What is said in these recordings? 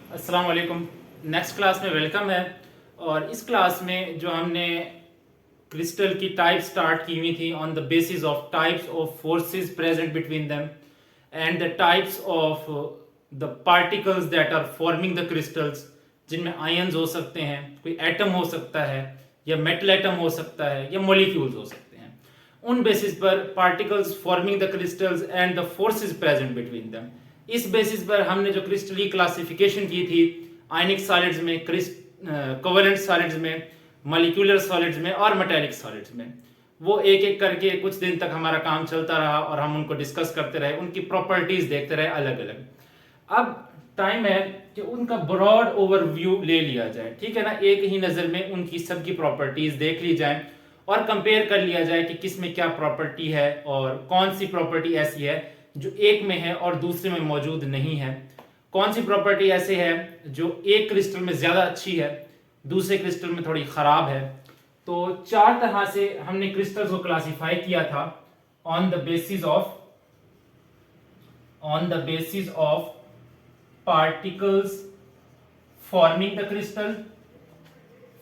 अस्सलाम वालेकुम। Next class में वेलकम है। और इस क्लास में जो हमने क्रिस्टल की टाइप स्टार्ट की हुई थी on the basis of types of forces present between them and the types of the particles that are forming the crystals, जिनमें आयंस हो सकते हैं, कोई एटम हो सकता है या मेटल एटम हो सकता है या मॉलिक्यूल्स हो सकते हैं। उन बेसिस पर particles forming the crystals and the forces present between them, इस बेसिस पर हमने जो क्रिस्टल की क्लासिफिकेशन की थी आयनिक सॉलिड्स में, कोवेलेंट सॉलिड्स में, मॉलिक्यूलर सॉलिड्स में और मेटालिक सॉलिड्स में, वो एक एक करके कुछ दिन तक हमारा काम चलता रहा और हम उनको डिस्कस करते रहे, उनकी प्रॉपर्टीज देखते रहे अलग अलग। अब टाइम है कि उनका ब्रॉड ओवरव्यू ले लिया जाए, ठीक है ना। एक ही नज़र में उनकी सबकी प्रॉपर्टीज देख ली जाए और कंपेयर कर लिया जाए कि किस में क्या प्रॉपर्टी है और कौन सी प्रॉपर्टी ऐसी है जो एक में है और दूसरे में मौजूद नहीं है, कौन सी प्रॉपर्टी ऐसे है जो एक क्रिस्टल में ज़्यादा अच्छी है, दूसरे क्रिस्टल में थोड़ी ख़राब है। तो चार तरह से हमने क्रिस्टल्स को क्लासिफाई किया था on the basis of particles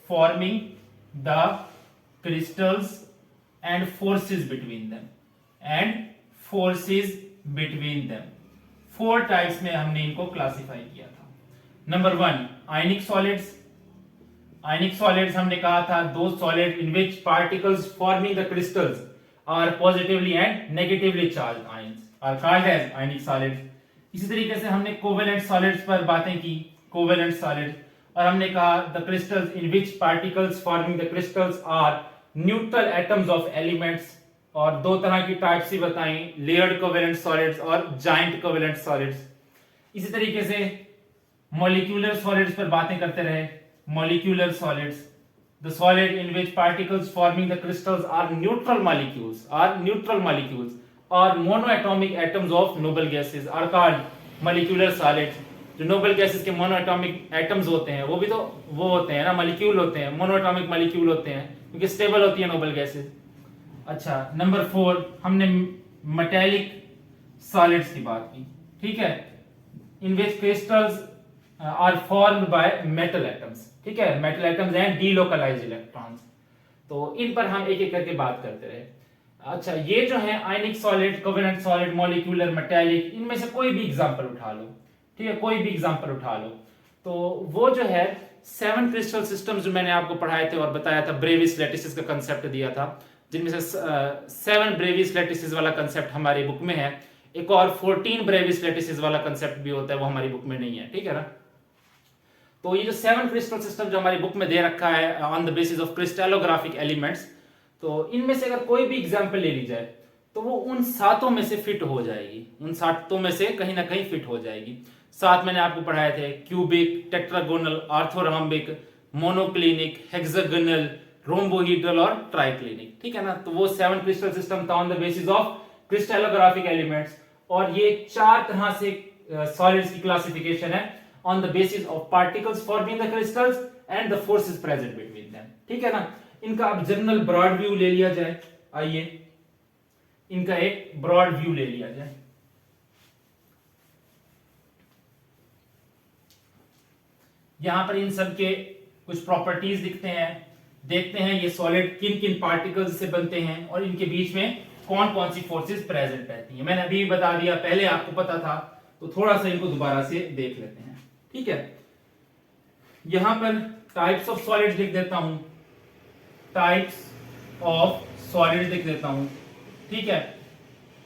forming the crystals and forces between them। Four types में हमने इनको क्लासिफाई किया था। नंबर वन, आयनिक सॉलिड्स हमने कहा था दो solid in which particles forming the crystals are positively and negatively charge ions are called as ionic solids. इसी तरीके से हमने कोवेलेंट सॉलिड्स पर बातें की, कोवेलेंट सॉलिड, और हमने कहा the crystals in which particles forming the crystals are neutral atoms of elements, और दो तरह की टाइप्स ही बताई, लेयर्ड कोवेलेंट सॉलिड्स और जाइंट कोवेलेंट सॉलिड्स। इसी तरीके से मॉलिक्यूलर सॉलिड्स पर बातें करते रहे। Molecular solids, the solid in which particles forming the crystals are neutral molecules और monoatomic atoms of noble gases are called molecular solids. जो नोबल गैसेस के मोनोएटॉमिक एटम्स होते हैं वो भी तो वो होते हैं ना, मॉलिक्यूल होते हैं, मोनोएटॉमिक मॉलिक्यूल होते हैं क्योंकि स्टेबल होती है नोबल गैसेस। अच्छा, नंबर फोर, हमने मेटालिक सॉलिड्स की बात की, ठीक है, in which crystals are formed by metal atoms, ठीक है, metal atoms and delocalised electrons. तो इन पर हम एक एक करके बात करते रहे। अच्छा, ये जो है आयनिक solid, covalent solid, molecular, metallic, इनमें से कोई भी एग्जांपल उठा लो, ठीक है, कोई भी एग्जांपल उठा लो। तो वो जो है 7 क्रिस्टल सिस्टम्स जो मैंने आपको पढ़ाए थे और बताया था, ब्रेविस लैटिसेस का कंसेप्ट दिया था, जिनमें से 7 ब्रेविस लैटिसेस वाला कंसेप्ट हमारी बुक में है। एक और 14 ब्रेविस लैटिसेस वाला कंसेप्ट भी होता है, वो हमारी बुक में नहीं है, ठीक है ना। तो ये जो 7 क्रिस्टल सिस्टम जो हमारी बुक में दे रखा है on the basis of crystallographic elements, तो इनमें से अगर कोई भी एग्जाम्पल ले ली जाए तो वो उन सातों में से फिट हो जाएगी, उन सातों में से कहीं ना कहीं फिट हो जाएगी। सात मैंने आपको पढ़ाए थे, cubic, tetragonal, orthorhombic, monoclinic, hexagonal, rhombohedral और ट्राइक्लिनिक, ठीक है ना। तो वो 7 क्रिस्टल सिस्टम था on the basis of crystallographic elements. और ये चार तरह से सॉलिड्स की क्लासिफिकेशन है on the basis of particles forming the crystals and the forces present between them, ठीक है ना। इनका अब जनरल ब्रॉड व्यू ले लिया जाए। आइए इनका एक ब्रॉड व्यू ले लिया जाए। यहां पर इन सब के कुछ प्रॉपर्टीज दिखते हैं, देखते हैं ये सॉलिड किन किन पार्टिकल्स से बनते हैं और इनके बीच में कौन कौन सी फोर्सेस प्रेजेंट रहती हैं। मैंने अभी बता दिया, पहले आपको पता था, तो थोड़ा सा इनको दोबारा से देख लेते हैं, ठीक है। यहां पर टाइप्स ऑफ सॉलिड्स लिख देता हूं, टाइप्स ऑफ सॉलिड्स लिख देता हूं, ठीक है।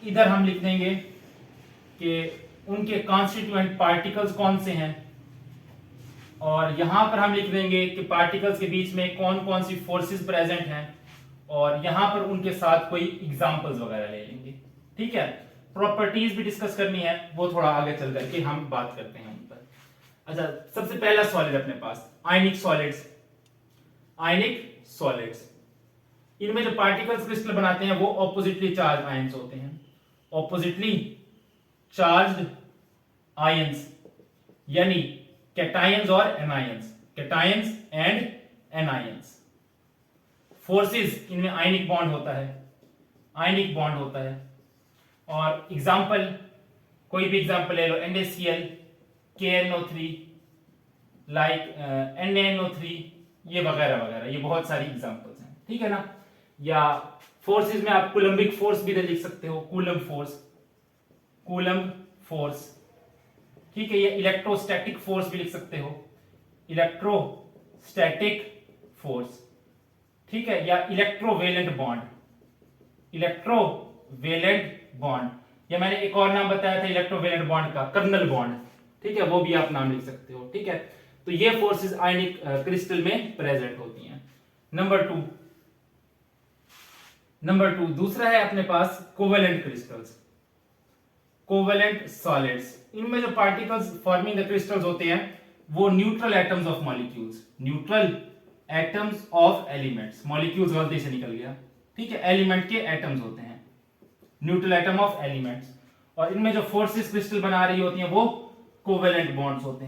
इधर हम लिख देंगे कि उनके कॉन्स्टिट्यूएंट पार्टिकल्स कौन से हैं, और यहां पर हम लिख देंगे कि पार्टिकल्स के बीच में कौन कौन सी फोर्सेस प्रेजेंट हैं, और यहां पर उनके साथ कोई एग्जांपल्स वगैरह ले लेंगे, ठीक है। प्रॉपर्टीज भी डिस्कस करनी है, वो थोड़ा आगे चल करके हम बात करते हैं उन पर। अच्छा, सबसे पहला सॉलिड अपने पास आयनिक सॉलिड्स। इनमें जो पार्टिकल्स क्रिस्टल बनाते हैं वो ऑपोजिटली चार्ज आयंस होते हैं, ऑपोजिटली चार्ज्ड आयंस, यानी कैटायंस और anions, cations and anions. Forces, इनमें आयनिक बॉन्ड होता है, और एग्जांपल, कोई भी एग्जांपल ले लो, NaCl, KNO3, लाइक NaNO3, ये वगैरह वगैरह, ये बहुत सारी एग्जांपल्स हैं, ठीक है ना। या फोर्सेस में आप कूलम्बिक फोर्स भी लिख सकते हो, कूलम फोर्स, ठीक है। ये इलेक्ट्रोस्टैटिक फोर्स भी लिख सकते हो, इलेक्ट्रोस्टैटिक फोर्स, ठीक है। या इलेक्ट्रोवेलेंट बॉन्ड, या मैंने एक और नाम बताया था इलेक्ट्रोवेलेंट बॉन्ड का, कर्नल बॉन्ड, ठीक है, वो भी आप नाम लिख सकते हो, ठीक है। तो ये फोर्सेस आयनिक क्रिस्टल में प्रेजेंट होती हैं। नंबर टू दूसरा है अपने पास कोवेलेंट क्रिस्टल्स, कोवेलेंट सॉलिड्स। इनमें जो पार्टिकल्स फॉर्मिंग द क्रिस्टल्स होते हैं वो neutral atoms of molecules, neutral atoms of elements, molecules गलती से निकल गया, ठीक है, एलिमेंट के एटम्स होते हैं, न्यूट्रल एटम ऑफ एलिमेंट्स। और इनमें जो फोर्सेस क्रिस्टल बना रही होती हैं वो कोवेलेंट बॉन्ड्स होते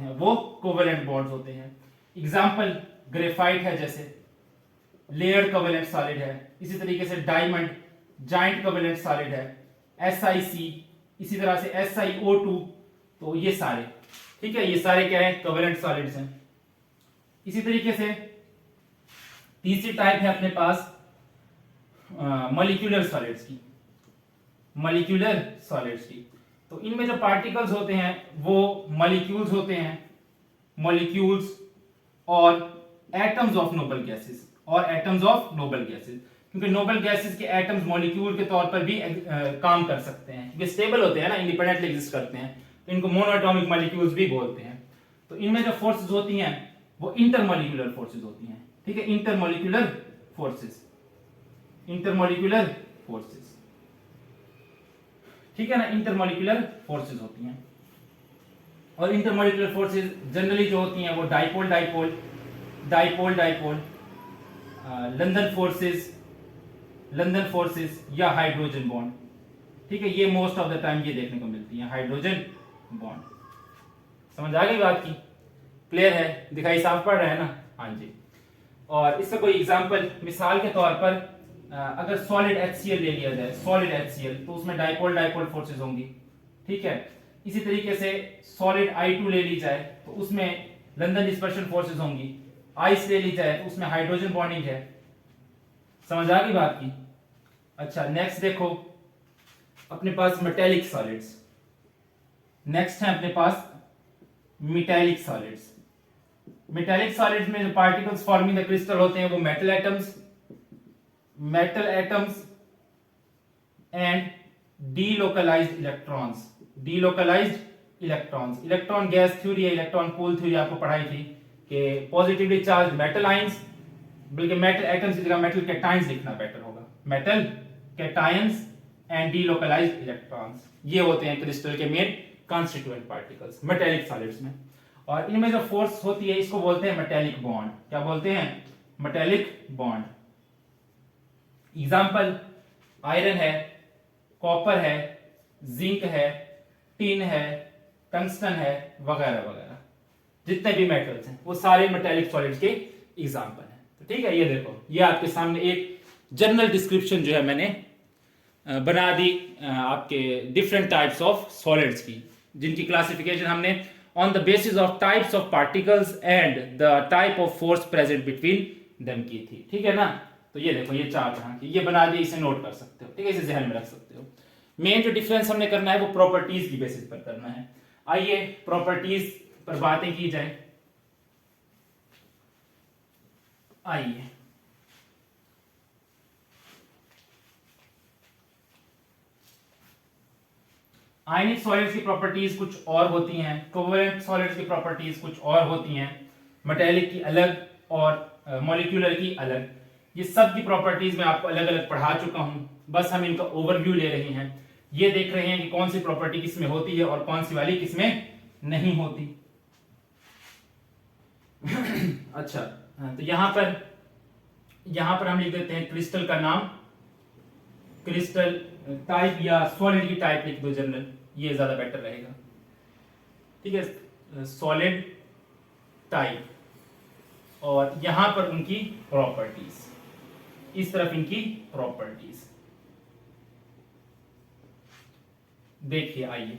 हैं, एग्जांपल ग्रेफाइट है, जैसे लेयर्ड कोवेलेंट सॉलिड है। इसी तरीके से डायमंड जाइंट कोवेलेंट सॉलिड है, SiC, इसी तरह से SiO2, तो ये सारे, ठीक है, ये सारे क्या है, कोवेलेंट सॉलिड्स हैं। इसी तरीके से तीसरी टाइप है अपने पास मॉलिक्यूलर सॉलिड्स की। तो इनमें जो पार्टिकल्स होते हैं वो मॉलिक्यूल्स होते हैं, मॉलिक्यूल्स और एटम्स ऑफ नोबल गैसेस, क्योंकि नोबल गैसेस के एटम्स मॉलिक्यूल के तौर पर भी काम कर सकते हैं, क्योंकि स्टेबल होते हैं ना, इंडिपेंडेंटली एग्जिस्ट करते हैं, तो इनको मोनोएटॉमिक मॉलिक्यूल्स भी बोलते हैं। तो इनमें जो फोर्सेस होती हैं वो इंटरमॉलिक्यूलर फोर्सेस होती हैं, ठीक है, इंटरमॉलिक्यूलर फोर्सेस, ठीक है ना, इंटरमॉलिक्यूलर फोर्सेस होती हैं। और इंटरमॉलिक्यूलर फोर्सेस जनरली जो होती हैं वो डाइपोल, लंदन फोर्सेस या हाइड्रोजन बॉन्ड, ठीक है, ये मोस्ट ऑफ द टाइम ये देखने को मिलती है, हाइड्रोजन बॉन्ड। समझ आ गई बात की, क्लियर है, दिखाई साफ पड़ रहा है ना, हाँ जी। और इसका कोई एग्जांपल, मिसाल के तौर पर अगर सॉलिड HCl ले लिया जाए, सॉलिड HCl, तो उसमें डाइपोल फोर्सेस होंगी, ठीक है। इसी तरीके से सॉलिड I2 ले ली जाए तो उसमें लंदन डिस्पर्शन फोर्सेस होंगी, आइस ले ली जाए तो उसमें हाइड्रोजन बॉन्डिंग है। समझ आ गई बात की। अच्छा, नेक्स्ट देखो अपने पास मेटेलिक सॉलिड्स, नेक्स्ट है अपने पास मेटेलिक सॉलिड्स में जो पार्टिकल्स फॉर्मिंग द क्रिस्टल होते हैं वो metal atoms and delocalised electrons. Electron gas theory या इलेक्ट्रॉन पूल थ्योरी आपको पढ़ाई थी कि पॉजिटिवली चार्ज मेटल आयंस, बल्कि मेटल एटम्स की जगह मेटल कैटायंस लिखना बेटर होगा, metal cations and delocalised electrons, ये होते हैं क्रिस्टल के main constituent particles metallic solids में। और इनमें जो फोर्स होती है इसको बोलते हैं मेटेलिक बॉन्ड। क्या बोलते हैं? Metallic bond. एग्जाम्पल आयरन है, कॉपर है, जिंक है, टिन है, टंगस्टन है, वगैरह वगैरह, जितने भी मेटल्स हैं वो सारे मेटेलिक सॉलिड्स के एग्जाम्पल हैं। तो ठीक है, ये देखो, ये आपके सामने एक जनरल डिस्क्रिप्शन जो है मैंने बना दी आपके डिफरेंट टाइप्स ऑफ सॉलिड्स की, जिनकी क्लासिफिकेशन हमने on the basis of types of particles and the type of force present between them की थी। ठीक है ना? तो ये देखो, ये चार तरह की, ये बना दिए, इसे नोट कर सकते हो, ठीक है, इसे ध्यान में रख सकते हो। मेन जो डिफरेंस हमने करना है वो प्रॉपर्टीज की बेसिस पर करना है। आइए प्रॉपर्टीज पर बातें की जाए। आइए आयनिक सॉलिड्स की प्रॉपर्टीज कुछ और होती हैं, कोवेलेंट सॉलिड्स की प्रॉपर्टीज कुछ और होती हैं, मेटेलिक की अलग और मॉलिक्यूलर की अलग। ये सब की प्रॉपर्टीज मैं आपको अलग अलग पढ़ा चुका हूं, बस हम इनका ओवरव्यू ले रहे हैं। ये देख रहे हैं कि कौन सी प्रॉपर्टी किसमें होती है और कौन सी वाली किसमें नहीं होती। अच्छा, तो यहां पर हम लिख देते हैं क्रिस्टल का नाम, क्रिस्टल टाइप या सॉलिड की टाइप लिख दो जनरल, ये ज्यादा बेटर रहेगा। ठीक है, सॉलिड टाइप, और यहां पर उनकी प्रॉपर्टीज, इस तरफ इनकी प्रॉपर्टीज देखिए। आइए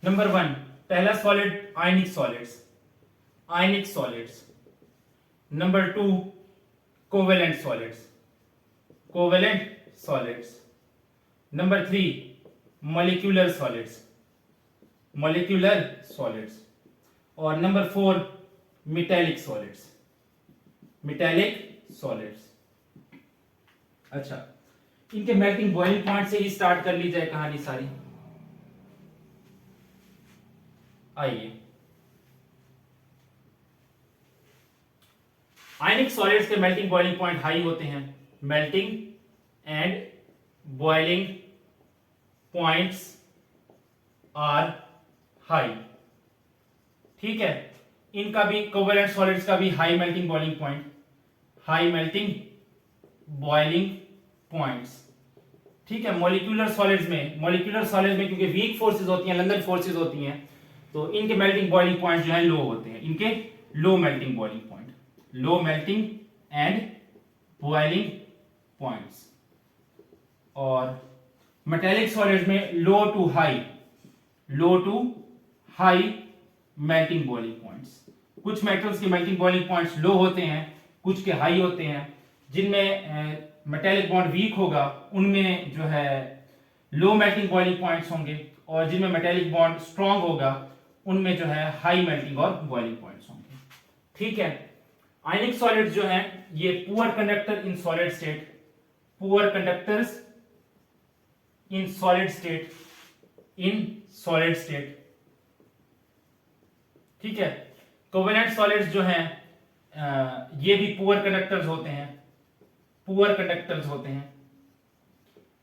नंबर 1, पहला solid ionic solids. Ionic solids. Number 2 covalent solids, covalent solids. Number 3 molecular solids, molecular solids. और number 4 metallic solids, metallic solids. अच्छा, इनके मेल्टिंग बॉइलिंग पॉइंट से ही स्टार्ट कर ली जाए कहानी सारी। आइए, आयनिक सॉलिड्स के मेल्टिंग बॉइलिंग पॉइंट हाई होते हैं। Melting and boiling points are high, ठीक है। इनका भी, कोवेलेंट सॉलिड्स का भी high melting boiling point, high melting boiling points, ठीक है। मॉलिक्यूलर सॉलिड्स में, मॉलिक्यूलर सॉलिड्स में क्योंकि वीक फोर्सेस होती हैं, लंदन फोर्सेस होती हैं, तो इनके मेल्टिंग बॉइलिंग पॉइंट जो है लो होते हैं, इनके low melting boiling point, low melting and boiling points. और मेटालिक सॉलिड्स में low to high, low to high melting boiling points. कुछ मेटल्स के मेल्टिंग बॉइलिंग पॉइंट्स लो होते हैं, कुछ के हाई होते हैं। जिनमें मेटालिक बॉन्ड वीक होगा उनमें जो है लो मेल्टिंग बॉइलिंग पॉइंट्स होंगे, और जिनमें मेटालिक बॉन्ड स्ट्रांग होगा उनमें जो है हाई मेल्टिंग और बॉइलिंग पॉइंट्स होंगे, ठीक है। आयनिक सॉलिड्स जो हैं ये poor conductor in solid state, poor conductors in solid state, in solid state, ठीक है। कोवेलेंट सॉलिड्स जो हैं ये भी पुअर कंडक्टर्स होते हैं, पुअर कंडक्टर्स होते हैं।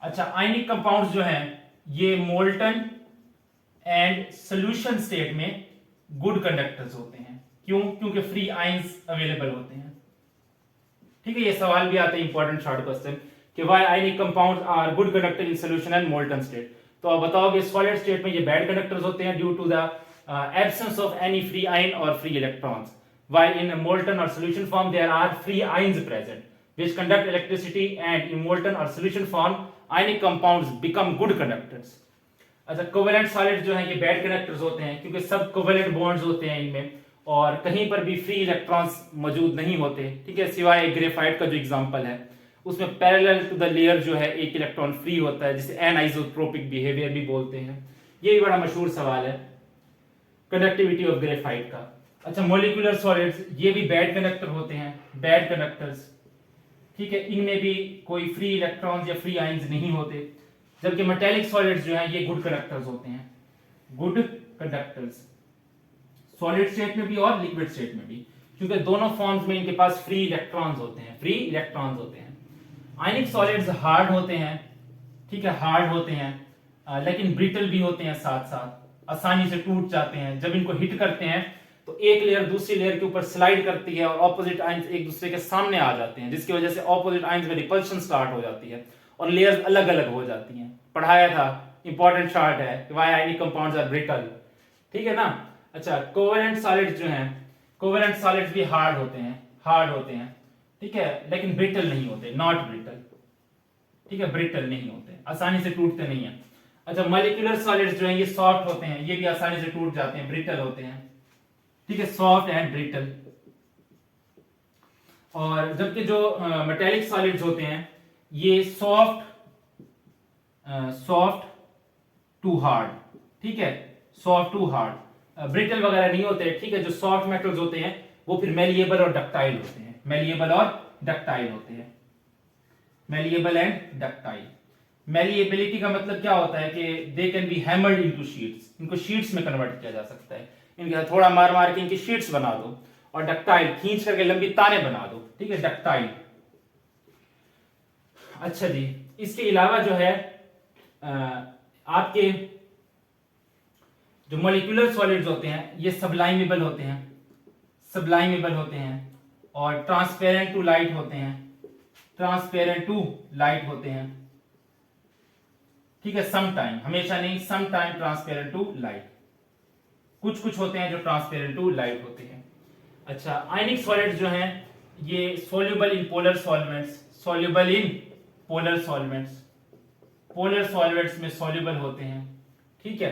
अच्छा, आयनिक कंपाउंड्स जो हैं ये मोल्टन एंड सॉल्यूशन स्टेट में गुड कंडक्टर्स होते हैं। क्यों? क्योंकि फ्री आयंस अवेलेबल होते हैं, ठीक है। ये सवाल भी आता है इंपॉर्टेंट शॉर्ट क्वेश्चन कि why ionic compounds are good conductor in solution and molten state. तो आप बताओगे सॉलिड स्टेट में ये बैड कंडक्टर्स होते हैं due to the absence of any free ion or free electrons, while in a molten or solution form there are free ions present which conduct electricity, and in molten or solution form ionic compounds become good conductors. अच्छा, covalent solid जो हैं ये bad conductors होते हैं क्योंकि सब covalent bonds होते हैं इनमें, और कहीं पर भी फ्री इलेक्ट्रॉन्स मौजूद नहीं होते, ठीक है, सिवाय ग्रेफाइट का जो एग्जांपल है उसमें पैरेलल टू द लेयर जो है एक इलेक्ट्रॉन फ्री होता है, जिसे एनाइसोट्रोपिक बिहेवियर भी बोलते हैं। ये भी बड़ा मशहूर सवाल है कंडक्टिविटी ऑफ ग्रेफाइट का। अच्छा, मॉलिक्यूलर सॉलिड्स ये भी बैड कंडक्टर होते हैं, बैड कंडक्टर्स, ठीक है। इनमें भी कोई फ्री इलेक्ट्रॉन्स या फ्री आयंस नहीं होते, जबकि मेटालिक सॉलिड्स जो हैं ये गुड कंडक्टर्स होते हैं, गुड कंडक्टर्स, सॉलिड स्टेट में भी और लिक्विड स्टेट में भी, क्योंकि दोनों फॉर्म्स में इनके पास फ्री इलेक्ट्रॉन्स होते हैं, फ्री इलेक्ट्रॉन्स होते हैं। आयनिक सॉलिड्स हार्ड होते हैं, ठीक है, हार्ड होते हैं, लेकिन ब्रिटल भी होते हैं, साथ साथ आसानी से टूट जाते हैं। जब इनको हिट करते हैं तो एक लेयर दूसरी लेयर के ऊपर स्लाइड करती है और ऑपोजिट आयंस एक दूसरे के सामने आ जाते हैं, जिसकी वजह से ऑपोजिट आयंस में रिपल्शन स्टार्ट हो जाती है और लेयर्स अलग अलग हो जाती हैं। पढ़ाया था, इंपॉर्टेंट चार्ट है, why ionic compounds are brittle, ठीक है ना। अच्छा, कोवेलेंट सॉलिड्स जो हैं, कोवेलेंट सॉलिड्स भी हार्ड होते हैं, हार्ड होते हैं, ठीक है, लेकिन ब्रिटल नहीं होते, नॉट ब्रिटल, ठीक है, ब्रिटल नहीं होते, आसानी से टूटते नहीं है। अच्छा, मॉलिक्यूलर सॉलिड्स जो हैं ये सॉफ्ट होते हैं, ये भी आसानी से टूट जाते हैं, ब्रिटल होते हैं, ठीक है, सॉफ्ट एंड ब्रिटल। और जबकि जो मेटालिक सॉलिड्स होते हैं ये सॉफ्ट, सॉफ्ट टू हार्ड, ठीक है, सॉफ्ट टू हार्ड, ब्रिटल वगैरह नहीं होते, ठीक है। जो सॉफ्ट मेटल्स होते हैं वो फिर मेलिएबल और डक्टाइल होते हैं, मेलिएबल और डक्टाइल होते हैं, मेलिएबल एंड डक्टाइल। मेलिएबिलिटी का मतलब क्या होता है कि they can be hammered into sheets, इनको शीट्स में कन्वर्ट किया जा सकता है, इनके थोड़ा मार मार के इनकी शीट्स बना दो, और डक्टाइल खींच करके लंबी ताने बना दो, ठीक है, डक्टाइल। अच्छा जी, इसके अलावा जो है आपके जो मॉलिक्यूलर सॉलिड्स होते हैं ये सब्लाइमेबल होते हैं, सब्लाइमेबल होते हैं, और ट्रांसपेरेंट टू लाइट होते हैं, ट्रांसपेरेंट टू लाइट होते हैं, ठीक है, सम टाइम, हमेशा नहीं, some time transparent to light, कुछ कुछ होते हैं जो ट्रांसपेरेंट टू लाइट होते हैं। अच्छा, आयनिक सॉलिड्स जो हैं ये soluble in polar solvents, soluble in polar solvents में सोल्यूबल होते हैं, ठीक है।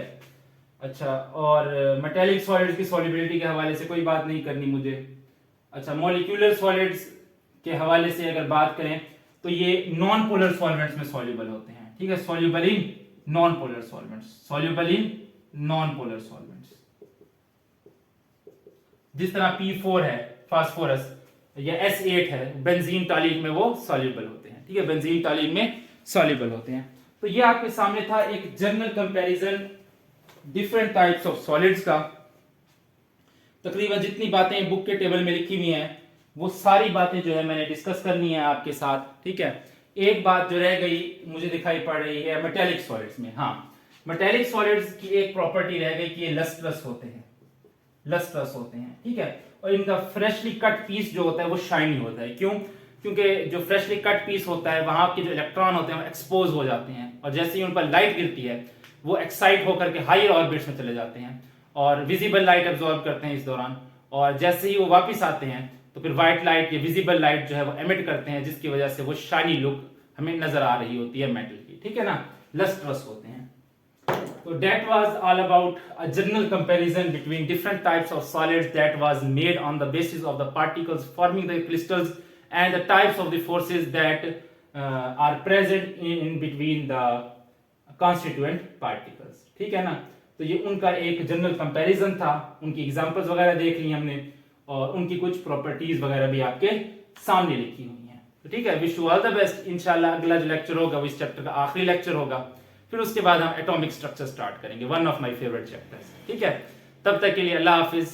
अच्छा, और मेटेलिक सॉलिड्स की सॉल्युबिलिटी के हवाले से कोई बात नहीं करनी मुझे। अच्छा, मॉलिक्यूलर सॉलिड्स के हवाले से अगर बात करें तो ये नॉन पोलर सॉल्वेंट्स में सॉल्युबल होते हैं, ठीक है, soluble in non polar solvents, soluble in non polar solvents. जिस तरह P4 है फास्फोरस या S8 है बेंजीन टालिन में वो सॉल्युबल होते हैं, ठीक है, बेंजीन टालिन में सॉल्युबल होते हैं। तो ये आपके सामने था एक general comparison different types of solids का। तकरीबन जितनी बातें बुक के टेबल में लिखी हुई हैं वो सारी बातें जो है मैंने डिस्कस करनी है आपके साथ, ठीक है। एक बात जो रह गई मुझे दिखाई पड़ रही है मेटेलिक सॉलिड्स में। हाँ, मेटेलिक सॉलिड्स की एक प्रॉपर्टी रह गई कि ये लस्ट्रस होते हैं, लस्ट्रस होते हैं, ठीक है, और इनका फ्रेशली कट पीस जो होता है वो शाइनी होता है। क्यों? क्योंकि जो फ्रेशली कट पीस होता है वहां के जो इलेक्ट्रॉन होते हैं वो एक्सपोज हो जाते हैं, और जैसे ही उन पर लाइट गिरती है वो एक्साइट होकर के हायर ऑर्बिट्स में चले जाते हैं और विजिबल लाइट एब्जॉर्ब करते हैं इस दौरान, और जैसे ही वो वापस आते हैं तो फिर व्हाइट लाइट या विजिबल लाइट जो है वो एमिट करते हैं, जिसकी वजह से वो शाइनी लुक हमें नजर आ रही होती है मेटल की, ठीक है ना, लस्ट्रस होते हैं। So that was all about a general comparison between different types of solids that was made on the basis of the particles forming the crystals and the types of the forces that are present in between the constituent particles, ठीक है ना। तो ये उनका एक general comparison था, उनकी examples वगैरह देख ली हमने और उनकी कुछ प्रॉपर्टीज वगैरह भी आपके सामने लिखी हुई हैं। तो ठीक है, wish you all the best. इंशाल्लाह अगला जो लेक्चर होगा वो इस चैप्टर का आखिरी लेक्चर होगा, फिर उसके बाद हम एटॉमिक स्ट्रक्चर स्टार्ट करेंगे, one of my favourite chapters, ठीक है। तब तक के लिए अल्लाह हाफिज।